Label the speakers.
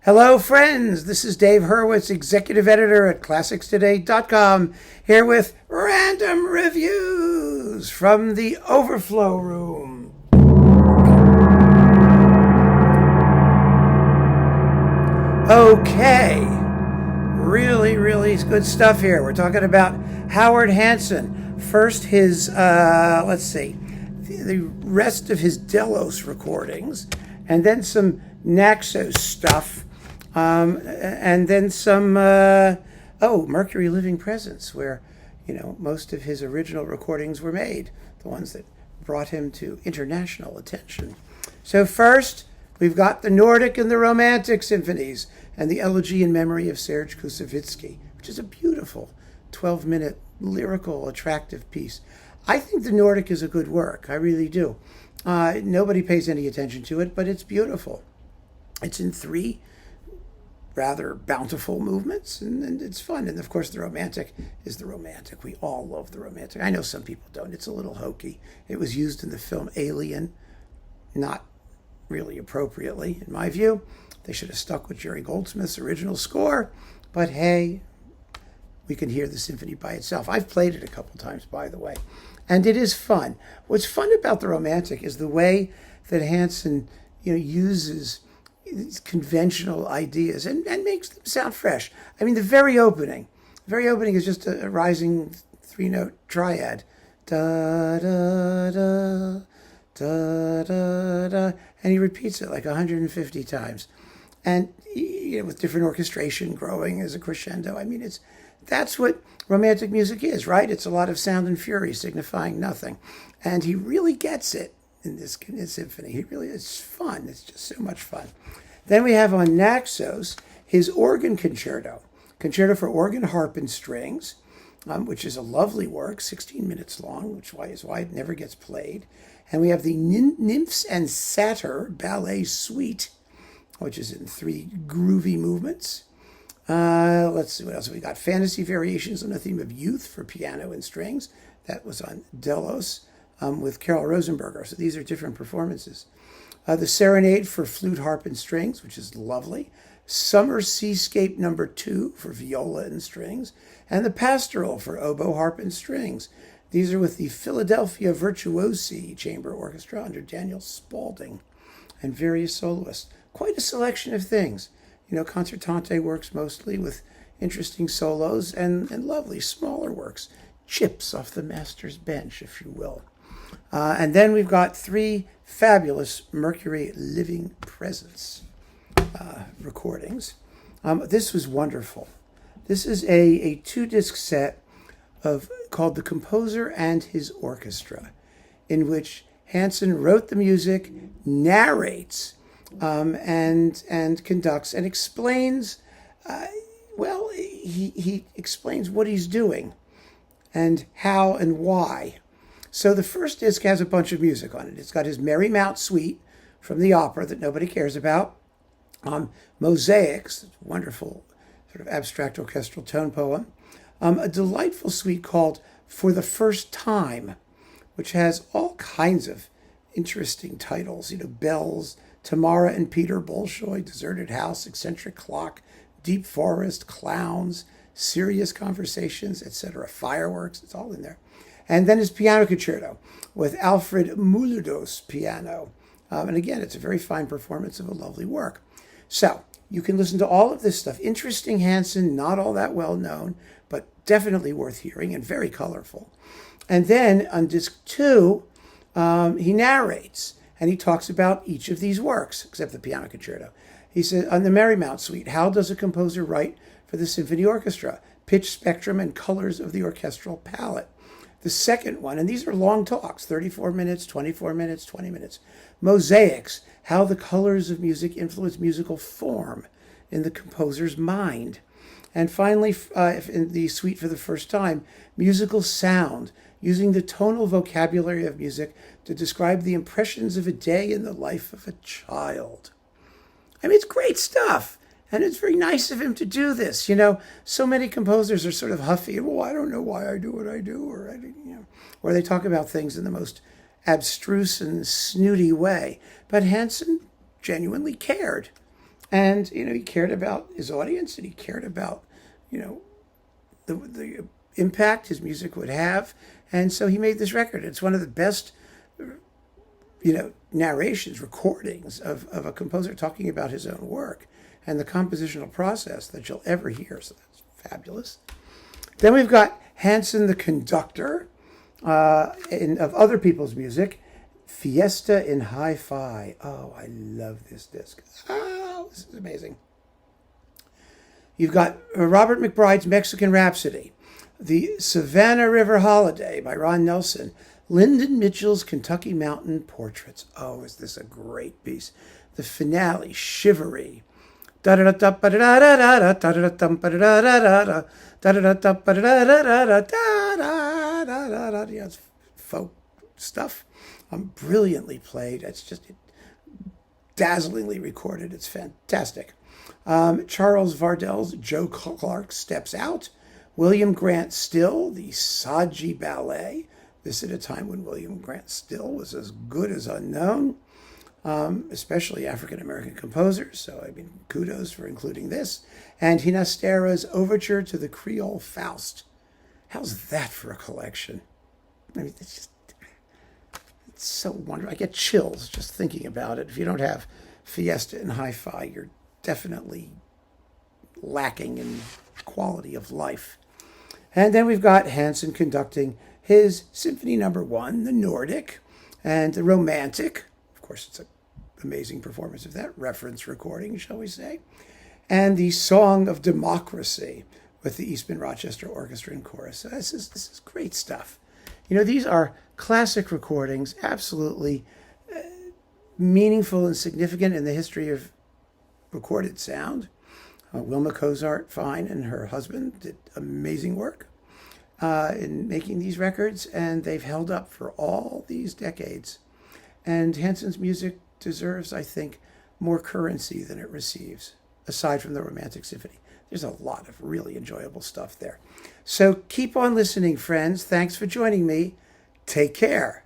Speaker 1: Hello, friends. This is Dave Hurwitz, executive editor at ClassicsToday.com, here with random reviews from the Overflow room. Okay, really good stuff here. We're talking about Howard Hanson. First, his, the rest of his Delos recordings, and then some Naxos stuff. And then some, Mercury Living Presence, where, most of his original recordings were made, the ones that brought him to international attention. So first, we've got the Nordic and the Romantic symphonies and the Elegy in Memory of Serge Koussevitzky, which is a beautiful 12-minute lyrical, attractive piece. I think the Nordic is a good work. I really do. Nobody pays any attention to it, but it's beautiful. It's in three rather bountiful movements, and it's fun. And of course, the Romantic is the Romantic. We all love the Romantic. I know some people don't. It's a little hokey. It was used in the film Alien, not really appropriately, in my view. They should have stuck with Jerry Goldsmith's original score, but hey, we can hear the symphony by itself. I've played it a couple times, by the way, and it is fun. What's fun about the Romantic is the way that Hanson, uses these conventional ideas and makes them sound fresh. I mean, the very opening is just a rising three-note triad. Da, da, da, da, da, da. And he repeats it like 150 times. And, with different orchestration growing as a crescendo. I mean, that's what Romantic music is, right? It's a lot of sound and fury signifying nothing. And he really gets it in this symphony. It's fun. It's just so much fun. Then we have on Naxos his organ concerto for organ, harp, and strings, which is a lovely work, 16 minutes long, which is why it never gets played. And we have the Nymphs and Satyr ballet suite, which is in three groovy movements. Let's see what else we got. Fantasy variations on the theme of youth for piano and strings. That was on Delos. With Carol Rosenberger. So these are different performances. The Serenade for flute, harp, and strings, which is lovely. Summer Seascape No. 2 for viola and strings. And the Pastoral for oboe, harp, and strings. These are with the Philadelphia Virtuosi Chamber Orchestra under Daniel Spaulding and various soloists. Quite a selection of things. Concertante works mostly with interesting solos and lovely smaller works. Chips off the master's bench, if you will. And then we've got three fabulous Mercury Living Presence recordings. This was wonderful. This is a two-disc set called The Composer and His Orchestra, in which Hanson wrote the music, narrates, and conducts, and explains, he explains what he's doing and how and why. So the first disc has a bunch of music on it. It's got his Merry Mount Suite from the opera that nobody cares about. Mosaics, wonderful sort of abstract orchestral tone poem. A delightful suite called For the First Time, which has all kinds of interesting titles. Bells, Tamara and Peter Bolshoi, Deserted House, Eccentric Clock, Deep Forest, Clowns, Serious Conversations, etc. Fireworks, it's all in there. And then his piano concerto with Alfred Mouloudos piano. And again, it's a very fine performance of a lovely work. So you can listen to all of this stuff. Interesting Hanson, not all that well known, but definitely worth hearing and very colorful. And then on disc 2, he narrates and he talks about each of these works, except the piano concerto. He said, on the Merry Mount Suite, how does a composer write for the symphony orchestra? Pitch, spectrum, and colors of the orchestral palette. The second one, and these are long talks, 34 minutes, 24 minutes, 20 minutes. Mosaics, how the colors of music influence musical form in the composer's mind. And finally, in the suite for the first time, musical sound, using the tonal vocabulary of music to describe the impressions of a day in the life of a child. I mean, it's great stuff. And it's very nice of him to do this. So many composers are sort of huffy. Well, I don't know why I do what I do, or they talk about things in the most abstruse and snooty way. But Hanson genuinely cared. And, he cared about his audience, and he cared about, you know, the impact his music would have. And so he made this record. It's one of the best, narrations, recordings of a composer talking about his own work and the compositional process that you'll ever hear. So that's fabulous. Then we've got Hanson, the conductor, of other people's music. Fiesta in Hi-Fi. Oh, I love this disc. Oh, this is amazing. You've got Robert McBride's Mexican Rhapsody, the Savannah River Holiday by Ron Nelson, Lyndon Mitchell's Kentucky Mountain Portraits. Oh, is this a great piece? The finale, Shivery. It's folk stuff. Brilliantly played. It's just dazzlingly recorded. It's fantastic. Charles Vardell's Joe Clark Steps Out. William Grant Still, the Saji Ballet. This at a time when William Grant Still was as good as unknown, especially African-American composers. So, kudos for including this. And Ginastera's Overture to the Creole Faust. How's that for a collection? It's so wonderful. I get chills just thinking about it. If you don't have Fiesta in Hi-Fi, you're definitely lacking in quality of life. And then we've got Hanson conducting his Symphony No. 1, the Nordic, and the Romantic. Of course, it's an amazing performance of that reference recording, shall we say. And the Song of Democracy with the Eastman Rochester Orchestra and Chorus. So this is great stuff. These are classic recordings, absolutely meaningful and significant in the history of recorded sound. Wilma Cozart Fine and her husband did amazing work in making these records, and they've held up for all these decades. And Hanson's music deserves, I think, more currency than it receives, aside from the Romantic Symphony. There's a lot of really enjoyable stuff there. So keep on listening, friends. Thanks for joining me. Take care.